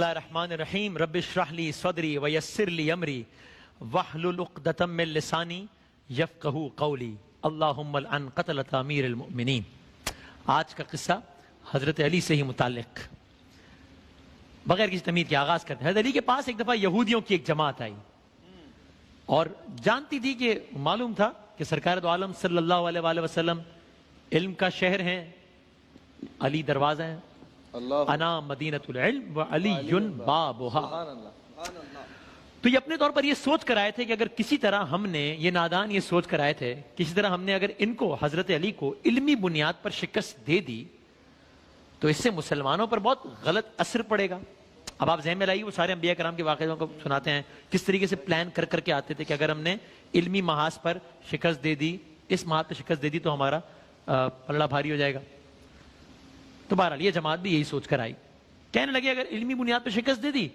اللہ الرحمن الرحیم رب اشرح لی صدری ویسر لی امری واحلل عقدۃ من لسانی یفقہوا قولی اللہم العن قتلۃ امیر المؤمنین۔ آج کا قصہ حضرت علی سے ہی متعلق، بغیر کسی تمہید کے آغاز کرتے ہیں۔ حضرت علی کے پاس ایک دفعہ یہودیوں کی ایک جماعت آئی اور جانتی تھی کہ معلوم تھا کہ سرکار دو عالم صلی اللہ علیہ وآلہ وسلم علم کا شہر ہیں، علی دروازہ ہے، انا مدینۃ العلم وعلی بابها۔ تو یہ اپنے طور پر یہ سوچ کر آئے تھے کہ اگر کسی طرح ہم نے، یہ نادان یہ سوچ کر آئے تھے، کسی طرح ہم نے اگر ان کو، حضرت علی کو علمی بنیاد پر شکست دے دی تو اس سے مسلمانوں پر بہت غلط اثر پڑے گا۔ اب آپ ذہن میں لائیے، وہ سارے انبیاء کرام کے واقعوں کو سناتے ہیں کس طریقے سے پلان کر کر کے آتے تھے کہ اگر ہم نے علمی محاذ پر شکست دے دی، اس محاذ پر شکست دے دی تو ہمارا پلڑا بھاری ہو جائے گا۔ تو بہرحال یہ جماعت بھی یہی سوچ کر آئی، کہنے لگے اگر علمی بنیاد پر شکست دے دی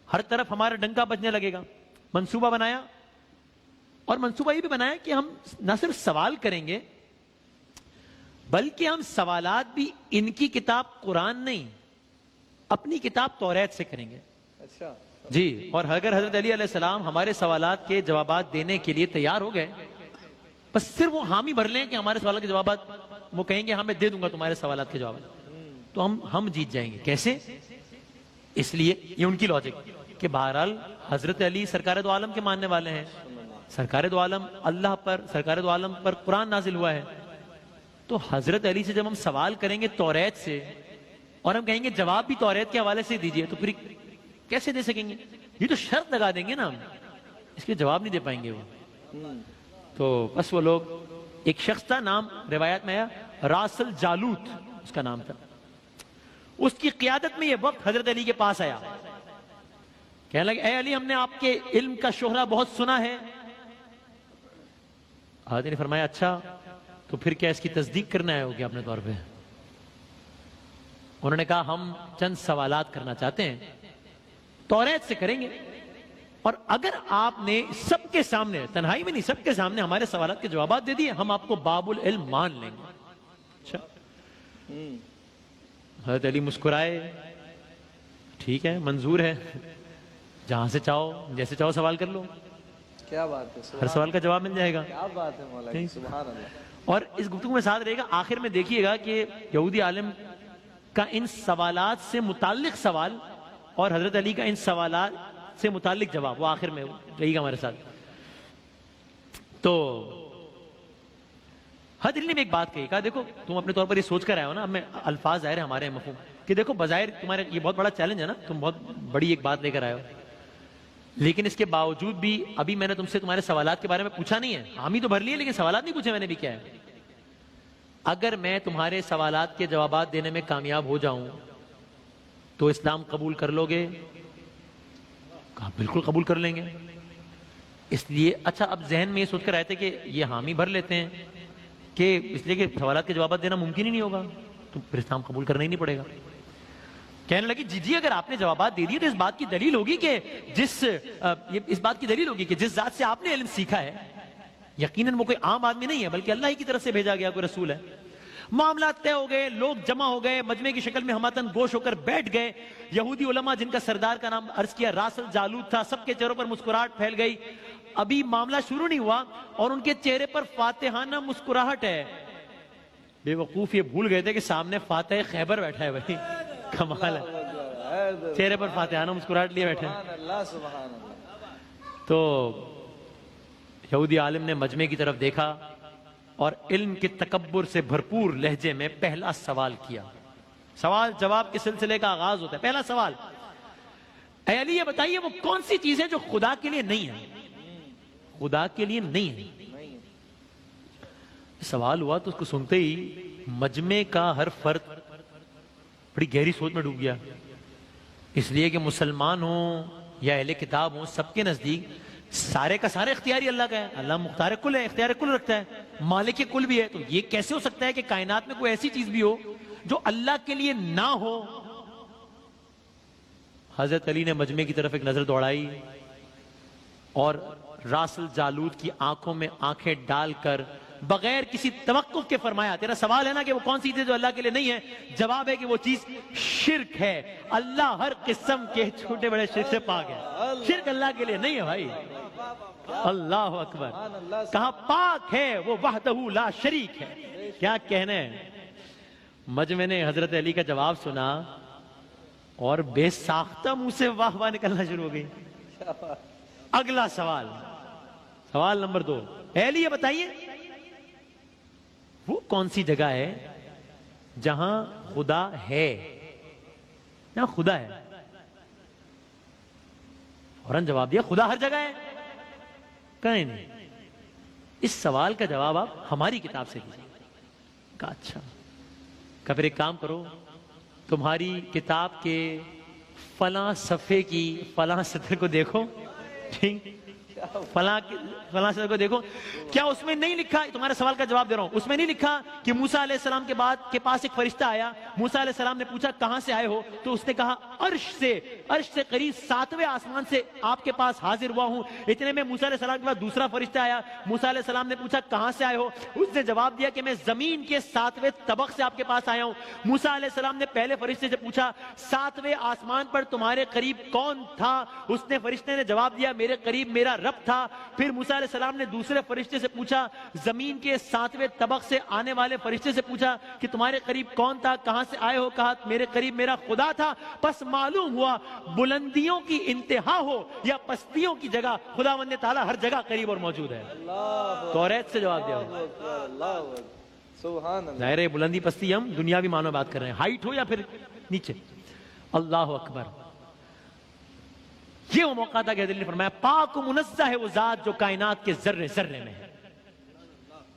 ہر طرف ہمارا ڈنکا بجنے لگے گا۔ منصوبہ بنایا، اور منصوبہ یہ بھی بنایا کہ ہم نہ صرف سوال کریں گے بلکہ ہم سوالات بھی ان کی کتاب قرآن نہیں، اپنی کتاب توریت سے کریں گے۔ اچھا جی، اور اگر حضرت علی علیہ السلام ہمارے سوالات کے جوابات دینے کے لیے تیار ہو گئے، بس صرف وہ حامی بھر لیں کہ ہمارے سوالات کے جوابات، وہ کہیں گے ہاں میں دے دوں گا تمہارے سوالات کے جواب، تو ہم جیت جائیں گے۔ کیسے؟ اس لیے یہ ان کی لاجک کہ بہرحال حضرت علی سرکار دو عالم کے ماننے والے ہیں، سرکار دو عالم اللہ پر، سرکار دو عالم پر قرآن نازل ہوا ہے، تو حضرت علی سے جب ہم سوال کریں گے توریت سے اور ہم کہیں گے جواب بھی توریت کے حوالے سے دیجئے، تو پھر کیسے دے سکیں گے؟ یہ تو شرط لگا دیں گے نا، ہم اس کے جواب نہیں دے پائیں گے وہ۔ تو بس وہ لوگ، ایک شخص تھا، نام روایت میں آیا راس الجالوت اس کا نام تھا، اس کی قیادت میں یہ وقت حضرت علی کے پاس آیا، کہنے لگے اے علی ہم نے آپ کے علم کا شہرہ بہت سنا ہے۔ حضرت نے فرمایا اچھا تو پھر کیا اس کی تصدیق کرنا ہے ہوگی اپنے طور پہ؟ انہوں نے کہا ہم چند سوالات کرنا چاہتے ہیں، توریت سے کریں گے، اور اگر آپ نے سب کے سامنے، تنہائی میں نہیں سب کے سامنے ہمارے سوالات کے جوابات دے دیے، ہم آپ کو باب العلم مان لیں گے۔ اچھا، حضرت علی مسکرائے، ٹھیک ہے منظور ہے، جہاں سے چاہو جیسے چاہو سوال کر لو، کیا بات ہے، ہر سوال کا جواب مل جائے گا۔ کیا بات ہے مولانا، سبحان اللہ۔ اور اس گفتگو میں ساتھ رہے گا، آخر میں دیکھیے گا کہ یہودی عالم کا ان سوالات سے متعلق سوال اور حضرت علی کا ان سوالات سے متعلق جواب، وہ آخر میں رہے گا ہمارے ساتھ۔ تو حضرت علی نے ایک بات کہی، کہا دیکھو تم اپنے طور پر یہ سوچ کر آئے ہو نا، اب میں الفاظ ظاہر ہے ہمارے مفہوم کہ دیکھو بظاہر تمہارے یہ بہت بڑا چیلنج ہے نا، تم بہت بڑی ایک بات لے کر آئے ہو، لیکن اس کے باوجود بھی ابھی میں نے تم سے تمہارے سوالات کے بارے میں پوچھا نہیں ہے، حامی تو بھر لیے لیکن سوالات نہیں پوچھے میں نے بھی، کیا ہے اگر میں تمہارے سوالات کے جوابات دینے میں کامیاب ہو جاؤں تو اسلام قبول کر لو گے؟ کہا بالکل قبول کر لیں گے۔ اس لیے اچھا اب ذہن میں یہ سوچ کر آئے تھے کہ یہ حامی بھر لیتے ہیں کہ اس لیے کہ سوالات کے جوابات دینا ممکن ہی نہیں ہوگا، تو پھر اسلام قبول کرنا ہی نہیں پڑے گا۔ کہنے لگی جی اگر آپ نے جوابات دے دیے تو اس بات کی دلیل ہوگی کہ جس ذات سے آپ نے علم سیکھا ہے یقیناً وہ کوئی عام آدمی نہیں ہے بلکہ اللہ ہی کی طرف سے بھیجا گیا کوئی رسول ہے۔ معاملات طے ہو گئے، لوگ جمع ہو گئے، مجمع کی شکل میں ہماتن گوش ہو کر بیٹھ گئے۔ یہودی علماء جن کا سردار کا نام عرض کیا راس الجالوت تھا، سب کے چہروں پر مسکراہٹ پھیل گئی۔ ابھی معاملہ شروع نہیں ہوا اور ان کے چہرے پر فاتحانہ مسکراہٹ ہے۔ بے وقوف یہ بھول گئے تھے کہ سامنے فاتح خیبر بیٹھا ہے، بھائی کمال ہے، چہرے پر فاتحانہ مسکراہٹ لیے بیٹھے ہیں۔ تو یہودی عالم نے مجمع کی طرف دیکھا اور علم کے تکبر سے بھرپور لہجے میں پہلا سوال کیا۔ سوال جواب کے سلسلے کا آغاز ہوتا ہے۔ پہلا سوال، اے علی یہ بتائیے وہ کون سی چیزیں جو خدا کے لیے نہیں ہے، خدا کے لیے نہیں ہے؟ سوال ہوا تو اس کو سنتے ہی مجمع کا ہر فرد بڑی گہری سوچ میں ڈوب گیا، اس لیے کہ مسلمان ہوں یا اہل کتاب ہوں، سب کے نزدیک سارے کا سارے اختیاری اللہ کا ہے، اللہ مختار کل ہے، اختیار کل رکھتا ہے، مالک کل بھی ہے۔ تو یہ کیسے ہو سکتا ہے کہ کائنات میں کوئی ایسی چیز بھی ہو جو اللہ کے لیے نہ ہو؟ حضرت علی نے مجمع کی طرف ایک نظر دوڑائی اور راس الجالوت کی آنکھوں میں آنکھیں ڈال کر بغیر کسی توقف کے فرمایا. تیرا سوال ہے نا کہ وہ کون سی چیز جو اللہ کے لیے نہیں ہے, جواب ہے کہ وہ چیز شرک ہے. اللہ ہر قسم کے چھوٹے بڑے شرک سے پاک ہے. شرک اللہ کے لیے نہیں ہے بھائی. اللہ اکبر. کہاں پاک ہے وہ وحدہ لا شریک ہے. کیا کہنے. مجمع نے حضرت علی کا جواب سنا اور بے ساختہ منہ سے واہ واہ نکلنا شروع ہو گئی. اگلا سوال, سوال نمبر 2. اے علی یہ بتائیے وہ کون سی جگہ ہے جہاں خدا ہے, جہاں خدا ہے. فوراً جواب دیا خدا ہر جگہ ہے. کہیں نہیں. اس سوال کا جواب آپ ہماری کتاب سے دیجیے. کہا اچھا. کہ پھر ایک کام کرو, تمہاری کتاب کے فلاں صفحے کی فلاں سطر کو دیکھو. ٹھیک, فلاں سطر کو دیکھو. کیا اس میں نہیں لکھا, تمہارے سوال کا جواب دے رہا ہوں, اس میں نہیں لکھا کہ موسیٰ علیہ السلام کے پاس ایک فرشتہ آیا, موسیٰ علیہ السلام نے پوچھا کہاں سے آئے ہو, تو اس نے کہا عرش سے قریب 7ویں آسمان سے آپ کے پاس حاضر ہوا ہوں. اتنے میں موسیٰ علیہ السلام کے پاس دوسرا فرشتہ آیا, موسیٰ علیہ السلام نے پوچھا کہاں سے آئے ہو, اس نے جواب دیا کہ میں زمین کے 7ویں طبق سے آپ کے پاس آیا ہوں. موسیٰ علیہ السلام نے پہلے فرشتے سے پوچھا 7ویں آسمان پر تمہارے قریب کون تھا, فرشتے نے جواب دیا میرے قریب میرا رب تھا. پھر موسیٰ علیہ السلام نے دوسرے فرشتے سے پوچھا, زمین کے 7ویں طبق سے آنے والے فرشتے سے پوچھا کہ تمہارے قریب کون تھا, کہاں سے آئے ہو, کہا میرے قریب میرا خدا تھا. پس معلوم ہوا بلندیوں کی انتہا ہو یا پستیوں کی جگہ, خداوند تعالیٰ ہر جگہ قریب اور موجود ہے. توریت سے جواب دیا. ظاہر ہے بلندی پستی ہم دنیاوی معنوں میں بات کر رہے ہیں, ہائٹ ہو یا پھر نیچے. اللہ اکبر. یہ وہ موقع تھا کہ حضرت نے فرمایا پاک و منزہ ہے وہ ذات جو کائنات کے ذرے ذرے میں ہے.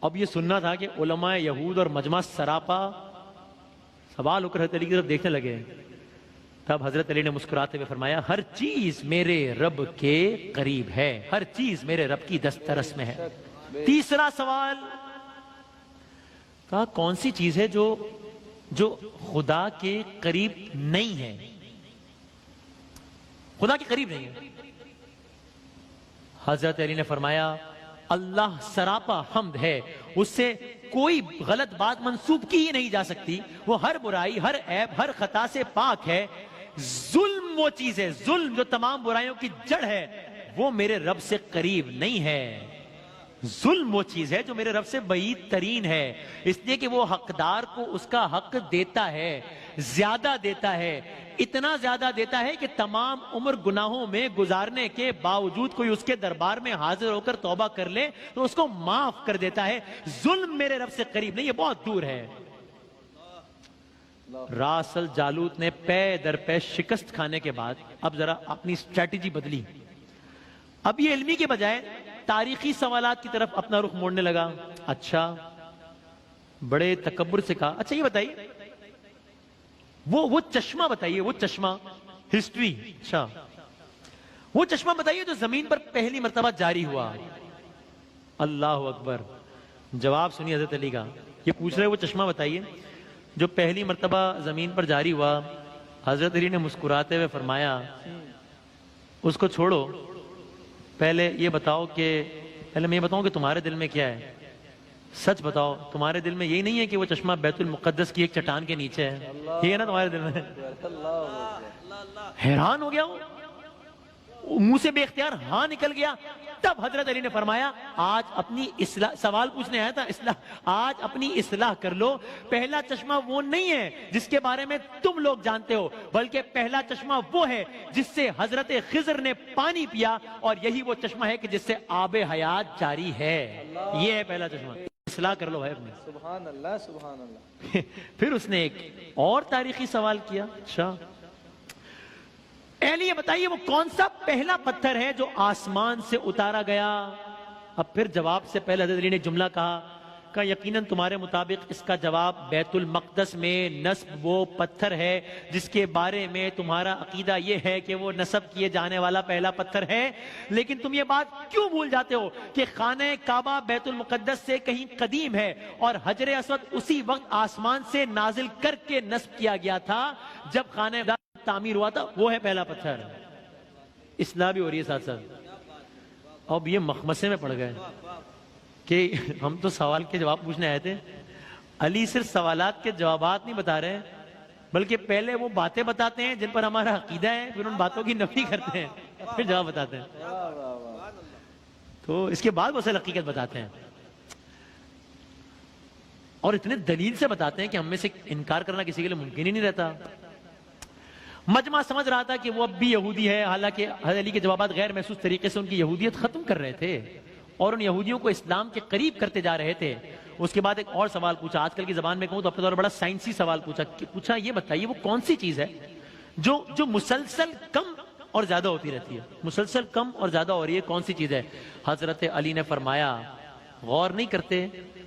اب یہ سننا تھا کہ علماء یہود اور مجمع سراپا سوال ہو کر حضرت علی کی طرف دیکھنے لگے. تب حضرت علی نے مسکراتے ہوئے فرمایا ہر چیز میرے رب کے قریب ہے, ہر چیز میرے رب کی دسترس میں ہے. تیسرا سوال, کہا کون سی چیز ہے جو خدا کے قریب نہیں ہے, خدا کے قریب نہیں ہے. حضرت علی نے فرمایا اللہ سراپا حمد ہے, اس سے کوئی غلط بات منسوب کی ہی نہیں جا سکتی, وہ ہر برائی ہر عیب ہر خطا سے پاک ہے. ظلم وہ چیز ہے, ظلم جو تمام برائیوں کی جڑ ہے, وہ میرے رب سے قریب نہیں ہے. ظلم وہ چیز ہے جو میرے رب سے بعید ترین ہے, اس لیے کہ وہ حقدار کو اس کا حق دیتا ہے, زیادہ دیتا ہے, اتنا زیادہ دیتا ہے کہ تمام عمر گناہوں میں گزارنے کے باوجود کوئی اس کے دربار میں حاضر ہو کر توبہ کر لے تو اس کو معاف کر دیتا ہے. ظلم میرے رب سے قریب نہیں, یہ بہت دور ہے. راس الجالوت نے پے در پے شکست کھانے کے بعد اب ذرا اپنی اسٹریٹجی بدلی. اب یہ علمی کے بجائے تاریخی سوالات کی طرف اپنا رخ موڑنے لگا. اچھا, بڑے تکبر سے کہا اچھا یہ بتائیے وہ چشمہ بتائیے, وہ چشمہ ہسٹری, اچھا وہ چشمہ بتائیے جو زمین پر پہلی مرتبہ جاری ہوا. اللہ اکبر. جواب سنیے حضرت علی کا, یہ پوچھ رہے وہ چشمہ بتائیے جو پہلی مرتبہ زمین پر جاری ہوا. حضرت علی نے مسکراتے ہوئے فرمایا اس کو چھوڑو, پہلے یہ بتاؤ کہ تمہارے دل میں کیا ہے, سچ بتاؤ تمہارے دل میں یہی نہیں ہے کہ وہ چشمہ بیت المقدس کی ایک چٹان کے نیچے ہے, یہ ہے نا تمہارے دل میں. حیران ہو گیا وہ, منہ سے بے اختیار ہاں نکل گیا. تب حضرت علی نے فرمایا آج اپنی اصلاح, سوال پوچھنے آیا تھا اصلاح, آج اپنی اصلاح کر لو. پہلا چشمہ وہ نہیں ہے جس کے بارے میں تم لوگ جانتے ہو, بلکہ پہلا چشمہ وہ ہے جس سے حضرت خضر نے پانی پیا, اور یہی وہ چشمہ ہے کہ جس سے آب حیات جاری ہے. یہ ہے پہلا چشمہ. اصلاح کر لو ہے اپنے. سبحان اللہ سبحان اللہ. پھر اس نے ایک اور تاریخی سوال کیا, اچھا یہ بتائیے وہ کون سا پہلا پتھر ہے جو آسمان سے اتارا گیا. اب پھر جواب سے پہلے حضرت علی نے جملہ کہا کہ یقیناً تمہارے مطابق اس کا جواب بیت المقدس میں نصب وہ پتھر ہے جس کے بارے میں تمہارا عقیدہ یہ ہے کہ وہ نصب کیے جانے والا پہلا پتھر ہے. لیکن تم یہ بات کیوں بھول جاتے ہو کہ خانہ کعبہ بیت المقدس سے کہیں قدیم ہے, اور حجر اسود اسی وقت آسمان سے نازل کر کے نصب کیا گیا تھا جب خانہ تعمیر ہوا تھا, وہ ہے پہلا پتھر. اصلاح بھی ہو رہی ہے ساتھ ساتھ. اب یہ مخمسے میں پڑ گئے. کہ ہم تو سوال کے جواب پوچھنے آئے تھے، علی صرف سوالات کے جوابات نہیں بتا رہے ہیں بلکہ پہلے وہ باتیں بتاتے ہیں جن پر ہمارا عقیدہ ہے، پھر ان باتوں کی نفی کرتے ہیں، پھر جواب بتاتے ہیں، واہ واہ واہ. تو اس کے بعد وہ اصل حقیقت بتاتے ہیں، اور اتنے دلیل سے بتاتے ہیں کہ ہم میں سے انکار کرنا کسی کے لیے ممکن ہی نہیں رہتا. مجمع سمجھ رہا تھا کہ وہ اب بھی یہودی ہے، حالانکہ حضرت علی کے جوابات غیر محسوس طریقے سے ان کی یہودیت ختم کر رہے تھے اور ان یہودیوں کو اسلام کے قریب کرتے جا رہے تھے. اس کے بعد ایک اور سوال پوچھا، آج کل کی زبان میں کہوں تو اپنے طور پر بڑا سائنسی سوال پوچھا یہ بتائیے وہ کون سی چیز ہے جو مسلسل کم اور زیادہ ہوتی رہتی ہے، مسلسل کم اور زیادہ ہو رہی ہے، کون سی چیز ہے؟ حضرت علی نے فرمایا غور نہیں کرتے،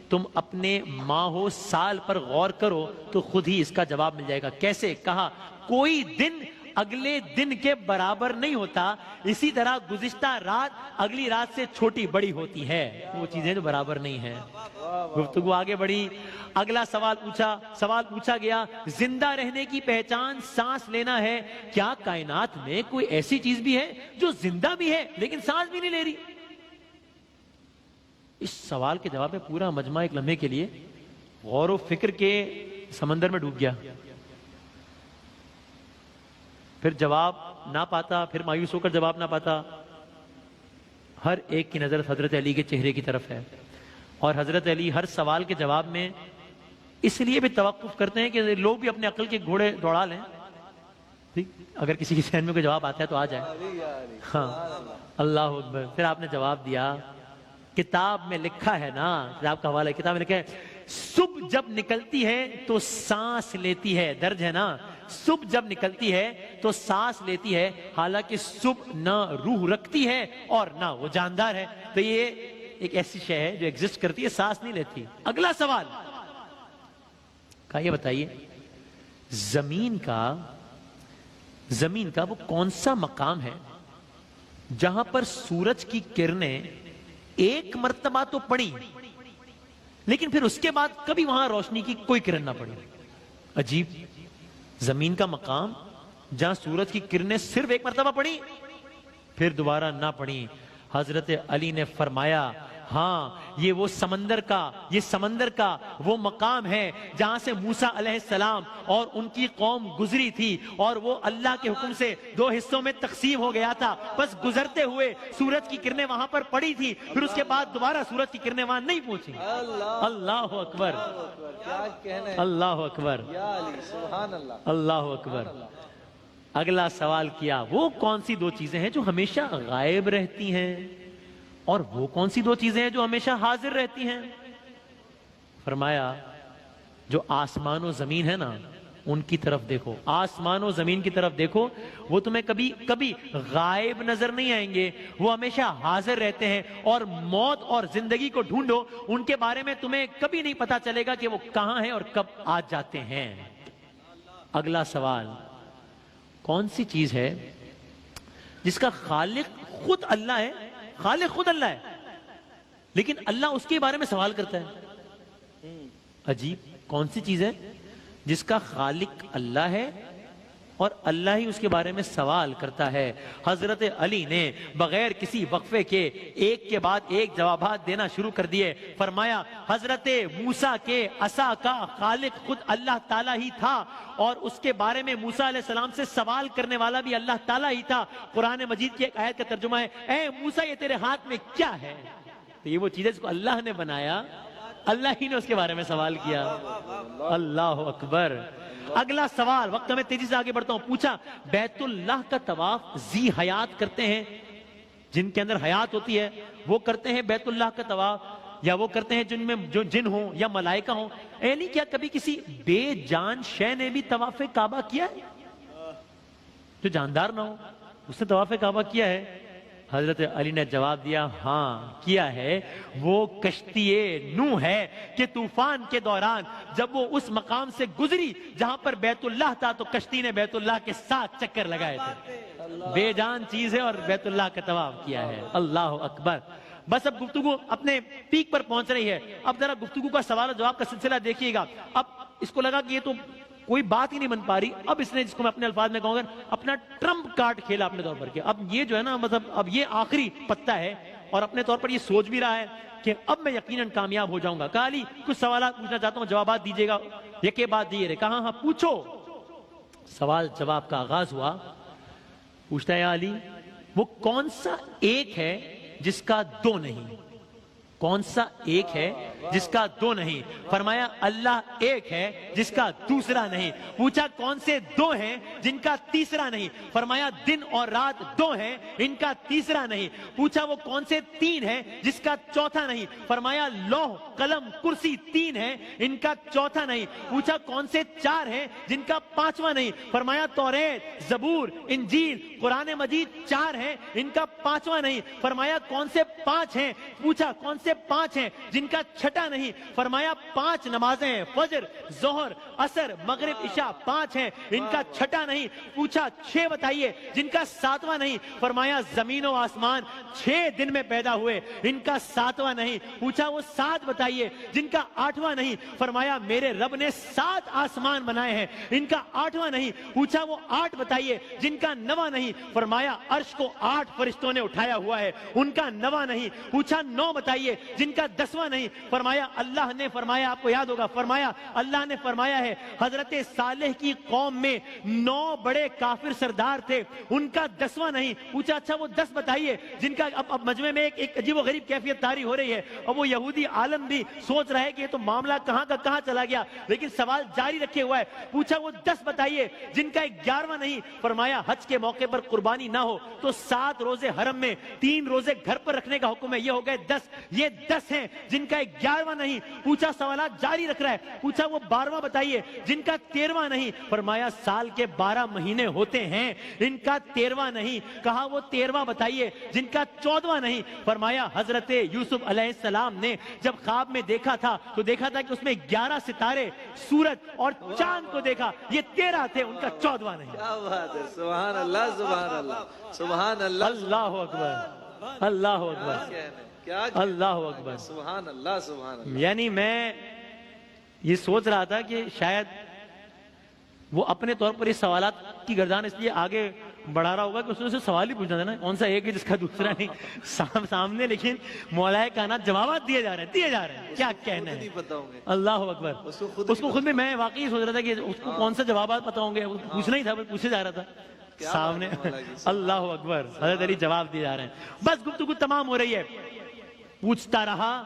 تم اپنے ماہ و سال پر غور کرو تو خود ہی اس کا جواب مل جائے گا. کیسے؟ کہا کوئی دن اگلے دن کے برابر نہیں ہوتا، اسی طرح گزشتہ رات اگلی رات سے چھوٹی بڑی ہوتی ہے، وہ چیزیں جو برابر نہیں ہیں. گفتگو آگے بڑھی، اگلا سوال پوچھا گیا، زندہ رہنے کی پہچان سانس لینا ہے، کیا کائنات میں کوئی ایسی چیز بھی ہے جو زندہ بھی ہے لیکن سانس بھی نہیں لے رہی؟ اس سوال کے جواب میں پورا مجمع ایک لمحے کے لیے غور و فکر کے سمندر میں ڈوب گیا. پھر جواب نہ پاتا، پھر مایوس ہو کر جواب نہ پاتا. ہر ایک کی نظر حضرت علی کے چہرے کی طرف ہے، اور حضرت علی ہر سوال کے جواب میں اس لیے بھی توقف کرتے ہیں کہ لوگ بھی اپنے عقل کے گھوڑے دوڑا لیں. ٹھیک، اگر کسی کے ذہن میں کوئی جواب آتا ہے تو آ جائے. ہاں، اللہ اکبر. پھر آپ نے جواب دیا، کتاب میں لکھا ہے نا، کتاب کا حوالہ ہے، کتاب میں لکھا ہے صبح جب نکلتی ہے تو سانس لیتی ہے، درج ہے نا، صبح جب نکلتی ہے تو سانس لیتی ہے، حالانکہ صبح نہ روح رکھتی ہے اور نہ وہ جاندار ہے. تو یہ ایک ایسی شے ہے جو ایگزسٹ کرتی ہے، سانس نہیں لیتی. اگلا سوال کہا یہ بتائیے زمین کا وہ کون سا مقام ہے جہاں پر سورج کی کرنیں ایک مرتبہ تو پڑی لیکن پھر اس کے بعد کبھی وہاں روشنی کی کوئی کرن نہ پڑی؟ عجیب، زمین کا مقام جہاں سورج کی کرنیں صرف ایک مرتبہ پڑی پھر دوبارہ نہ پڑی. حضرت علی نے فرمایا ہاں یہ سمندر کا وہ مقام ہے جہاں سے موسیٰ علیہ السلام اور ان کی قوم گزری تھی، اور وہ اللہ کے حکم سے 2 حصوں میں تقسیم ہو گیا تھا. بس گزرتے ہوئے سورج کی کرنیں وہاں پر پڑی تھی، پھر اس کے بعد دوبارہ سورج کی کرنیں وہاں نہیں پہنچی. اللہ اکبر، کیا کہنے. اللہ اکبر، یا علی سبحان اللہ. اللہ اکبر. اگلا سوال کیا، وہ کون سی 2 چیزیں ہیں جو ہمیشہ غائب رہتی ہیں اور وہ کون سی 2 چیزیں ہیں جو ہمیشہ حاضر رہتی ہیں؟ فرمایا جو آسمان و زمین ہے نا ان کی طرف دیکھو، آسمان و زمین کی طرف دیکھو، وہ تمہیں کبھی غائب نظر نہیں آئیں گے، وہ ہمیشہ حاضر رہتے ہیں. اور موت اور زندگی کو ڈھونڈو، ان کے بارے میں تمہیں کبھی نہیں پتا چلے گا کہ وہ کہاں ہیں اور کب آ جاتے ہیں. اگلا سوال، کون سی چیز ہے جس کا خالق خود اللہ ہے، خالق خود اللہ ہے لیکن اللہ اس کے بارے میں سوال کرتا ہے؟ عجیب، کون سی چیز ہے جس کا خالق اللہ ہے اور اللہ ہی اس کے بارے میں سوال کرتا ہے؟ حضرت علی نے بغیر کسی وقفے کے ایک کے بعد ایک جوابات دینا شروع کر دیے. فرمایا حضرت موسیٰ کے عصا کا خالق خود اللہ تعالیٰ ہی تھا اور اس کے بارے میں موسیٰ علیہ السلام سے سوال کرنے والا بھی اللہ تعالیٰ ہی تھا. قرآن مجید کی ایک آیت کا ترجمہ ہے، اے موسیٰ یہ تیرے ہاتھ میں کیا ہے؟ تو یہ وہ چیز ہے جس کو اللہ نے بنایا، اللہ ہی نے اس کے بارے میں سوال کیا. اللہ اکبر. اگلا سوال، وقت میں تیزی سے آگے بڑھتا ہوں، پوچھا بیت اللہ کا طواف ذی حیات کرتے ہیں، جن کے اندر حیات ہوتی ہے وہ کرتے ہیں بیت اللہ کا طواف، یا وہ کرتے ہیں جن میں جو جن ہوں یا ملائکہ ہوں؟ یعنی کیا کبھی کسی بے جان شے نے بھی طواف کعبہ کیا ہے جو جاندار نہ ہو؟ اس نے طواف کعبہ کیا ہے؟ حضرت علی نے جواب دیا ہاں کیا ہے. وہ کشتی نوح ہے کہ طوفان کے دوران جب وہ اس مقام سے گزری جہاں پر بیت اللہ تھا تو کشتی نے بیت اللہ کے 7 چکر لگائے تھے. بے جان چیز ہے اور بیت اللہ کا طواف کیا ہے. اللہ اکبر. بس اب گفتگو اپنے پیک پر پہنچ رہی ہے. اب ذرا گفتگو کا سوال و جواب کا سلسلہ دیکھیے گا. اب اس کو لگا کہ یہ تو کوئی بات ہی نہیں بن پا رہی. اب اس نے، جس کو میں اپنے الفاظ میں کہوں گا، اپنا ٹرمپ کارڈ کھیلا اپنے طور پر کہ اب یہ جو ہے نا، مطلب اب یہ آخری پتہ ہے اور اپنے طور پر یہ سوچ بھی رہا ہے کہ اب میں یقیناً کامیاب ہو جاؤں گا. کہا علی کچھ سوالات پوچھنا چاہتا ہوں, جوابات دیجیے گا. یکے بعد دیے رہے. کہا ہاں پوچھو. سوال جواب کا آغاز ہوا. پوچھتا ہے یا علی وہ کون سا ایک ہے جس کا دو نہیں؟ کون سا ایک ہے جس کا دو نہیں؟ فرمایا اللہ ایک ہے جس کا دوسرا نہیں. پوچھا کون سے دو ہیں جن کا تیسرا نہیں؟ فرمایا دن اور رات دو ہیں, ان کا تیسرا نہیں. پوچھا وہ کون سے تین ہیں جس کا چوتھا نہیں؟ فرمایا لوح قلم کرسی تین ہیں, ان کا چوتھا نہیں. پوچھا کون سے چار ہیں جن کا پانچواں نہیں؟ فرمایا توریت زبور انجیل قرآن مجید چار ہیں, ان کا پانچواں نہیں. فرمایا کون سے پانچ ہیں؟ پوچھا کون سے پانچ ہیں جن کا چھٹا نہیں؟ فرمایا پانچ نمازیں ہیں, فجر ظہر عصر مغرب عشاء پانچ ہیں, ان کا چھٹا نہیں. پوچھا چھ بتائیے جن کا ساتواں نہیں؟ فرمایا زمین و آسمان 6 دن میں پیدا ہوئے, ان کا ساتواں نہیں. پوچھا وہ 7 بتائیے جن کا 8واں نہیں؟ فرمایا میرے رب نے 7 آسمان بنائے ہیں, ان کا 8واں نہیں. پوچھا وہ 8 بتائیے جن کا 9واں نہیں؟ فرمایا عرش کو 8 فرشتوں نے اٹھایا ہوا ہے, ان کا 9واں نہیں. پوچھا 9 بتائیے جن کا 10واں نہیں؟ فرمایا اللہ نے فرمایا, آپ کو یاد ہوگا, فرمایا اللہ نے فرمایا ہے حضرت صالح کی قوم میں 9 بڑے کافر سردار تھے, ان کا 10واں نہیں. پوچھا اچھا وہ 10 بتائیے جن کا اب مجمع میں ایک عجیب و غریب کیفیت طاری ہو رہی ہے, اور وہ یہودی عالم بھی سوچ رہا ہے کہ یہ تو معاملہ کہاں کا کہاں چلا گیا, لیکن سوال جاری رکھے ہوا ہے. پوچھا وہ 10 بتائیے جن کا 11واں نہیں؟ فرمایا حج کے موقع پر قربانی نہ ہو تو 7 روزے حرم میں 3 روزے گھر پر رکھنے کا حکم ہے, یہ ہو گئے 10. یہ 10 ہیں جن کا 11واں نہیں. پوچھا سوالات جاری رکھ رہا ہے. پوچھا وہ 12واں بتائیے جن کا 13واں نہیں؟ فرمایا سال کے 12 مہینے ہوتے ہیں, ان کا 13واں نہیں. کہا وہ 13واں بتائیے جن کا 14واں نہیں؟ فرمایا حضرت یوسف علیہ السلام نے جب خواب میں دیکھا تھا تو دیکھا تھا کہ اس میں 11 ستارے سورج اور چاند کو دیکھا, یہ 13 تھے, ان کا 14واں نہیں. کیا بات ہے, سبحان اللہ سبحان اللہ سبحان اللہ. اللہ اکبر اللہ اکبر کیا اللہ اکبر سبحان اللہ سبحان اللہ. یعنی میں یہ سوچ رہا تھا کہ شاید وہ اپنے طور پر اس سوالات کی گردان اس لیے آگے بڑھا رہا ہوگا کہ اس نے سوال ہی پوچھنا تھا نا, کون سا ایک ہے جس کا دوسرا نہیں سامنے, لیکن مولا کائنات جوابات دیے جا رہے ہیں. کیا کہنا ہے, اللہ اکبر. اس کو خود بھی میں واقعی سوچ رہا تھا کہ اس کو کون سا جوابات پتا ہوں گے, پوچھنا ہی تھا, پوچھے جا رہا تھا سامنے. اللہ اکبر, حضرت علی جواب دیے جا رہے ہیں. بس گفتگو تمام ہو رہی ہے. پوچھتا رہا,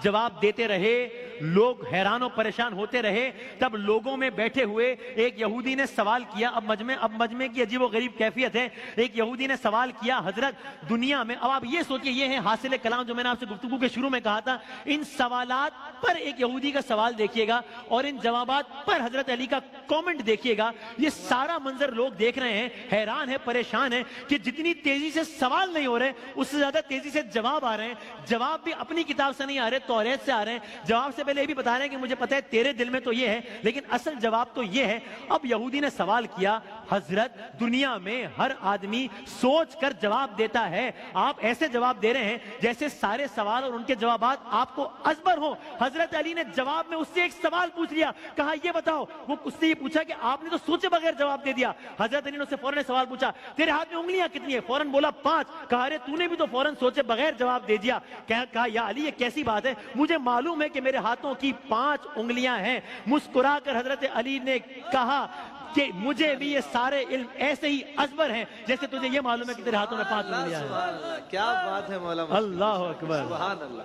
جواب دیتے رہے, لوگ حیران و پریشان ہوتے رہے. تب لوگوں میں بیٹھے ہوئے ایک یہودی نے سوال کیا. اب مجمع کی عجیب و غریب کیفیت ہے. ایک یہودی نے سوال کیا, حضرت دنیا میں, اب آپ یہ سوچئے یہ ہے حاصل کلام جو میں نے آپ سے گفتگو کے شروع میں کہا تھا, ان سوالات پر ایک یہودی کا سوال دیکھیے گا اور ان جوابات پر حضرت علی کا کومنٹ دیکھیے گا. یہ سارا منظر لوگ دیکھ رہے ہیں, حیران ہے, پریشان ہے کہ جتنی تیزی سے سوال نہیں ہو رہے اس سے زیادہ تیزی سے جواب آ رہے ہیں. جواب بھی اپنی کتاب سے نہیں آ رہے, توریت سے آ رہے ہیں. جواب سے پہلے یہ بھی بتا رہے ہیں کہ مجھے پتا ہے تیرے دل میں تو یہ ہے, لیکن اصل جواب تو یہ ہے. اب یہودی نے سوال کیا, حضرت دنیا میں ہر آدمی سوچ کر جواب دیتا ہے, آپ ایسے جواب دے رہے ہیں جیسے سارے سوال اور ان کے جوابات آپ کو ازبر ہوں. حضرت علی نے جواب میں اس سے ایک سوال پوچھ لیا, کہا یہ بتاؤ, وہ اس نے یہ پوچھا کہ آپ نے تو سوچے بغیر جواب دے دیا. حضرت علی نے اس سے فوراً سوال پوچھا, تیرے ہاتھ میں انگلیاں کتنی ہیں؟ فوراً بولا 5. کہا ارے تو نے بھی تو فوراً سوچے بغیر جواب دے دیا. کہا یا علی یہ کیسی بات ہے, مجھے معلوم ہے کہ میرے ہاتھوں کی 5 انگلیاں ہیں. مسکرا کر حضرت علی نے کہا کہ مجھے بھی یہ سارے علم ایسے ہی ازبر ہیں جیسے تجھے یہ معلوم ہے کہ تیرے ہاتھوں میں 5 انگلیاں ہیں. کیا بات ہے مولانا, اللہ اکبر, سبحان اللہ.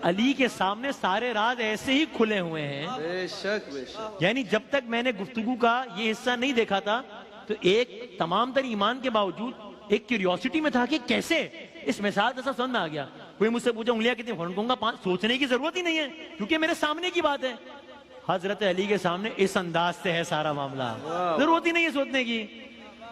علی کے سامنے سارے راز ایسے ہی کھلے ہوئے ہیں. بے شک بے شک. یعنی جب تک میں نے گفتگو کا یہ حصہ نہیں دیکھا تھا تو ایک تمام تر ایمان کے باوجود ایک کیوریوسٹی میں تھا کہ کیسے اس مثال سے سب سمجھ میں آ گیا. کوئی مجھ سے پوچھا انگلیاں کتنی, فوراً کہوں گا 5. سوچنے کی ضرورت ہی نہیں ہے کیونکہ میرے سامنے کی بات ہے. حضرت علی کے سامنے اس انداز سے ہے سارا معاملہ, ضرورت ہی نہیں ہے سوچنے کی.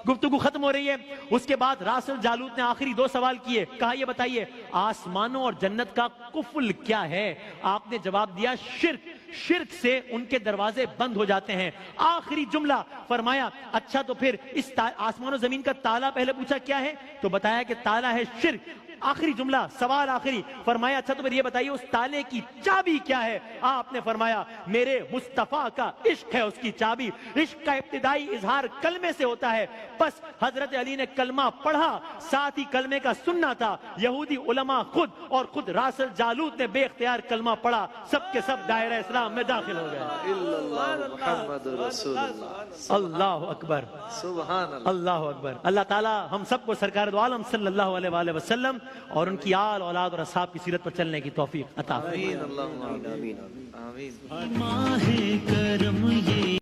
گفتگو ختم ہو رہی ہے. اس کے بعد راسل جالوت نے آخری 2 سوال کیے. کہا یہ بتائیے آسمانوں اور جنت کا قفل کیا ہے؟ آپ نے جواب دیا شرک. شرک سے ان کے دروازے بند ہو جاتے ہیں. آخری جملہ فرمایا اچھا تو پھر اس آسمان و زمین کا تالا پہلے پوچھا کیا ہے تو بتایا کہ تالا ہے شرک. آخری جملہ، سوال آخری، فرمایا اچھا تو پھر یہ بتائیے اس تالے کی چابی کیا ہے؟ آپ نے فرمایا میرے مصطفیٰ کا عشق ہے اس کی چابی۔ عشق کا ابتدائی اظہار کلمے سے ہوتا ہے، بس حضرت علی نے کلمہ پڑھا، ساتھ ہی کلمے کا سننا تھا۔ یہودی علماء خود راسل جالوت نے بے اختیار کلمہ پڑھا، سب کے سب دائرہ اسلام میں داخل ہو گئے۔ محمد رسول اللہ، اللہ اکبر، سبحان اللہ۔ اللہ اکبر۔ اللہ تعالی ہم سب کو سرکار دو عالم صلی اللہ علیہ وآلہ وسلم اور ان کی آل اولاد اور اصحاب کی سیرت پر چلنے کی توفیق عطا فرمائے۔ آمین اللہم آمین آمین۔ ماہ کرم یہ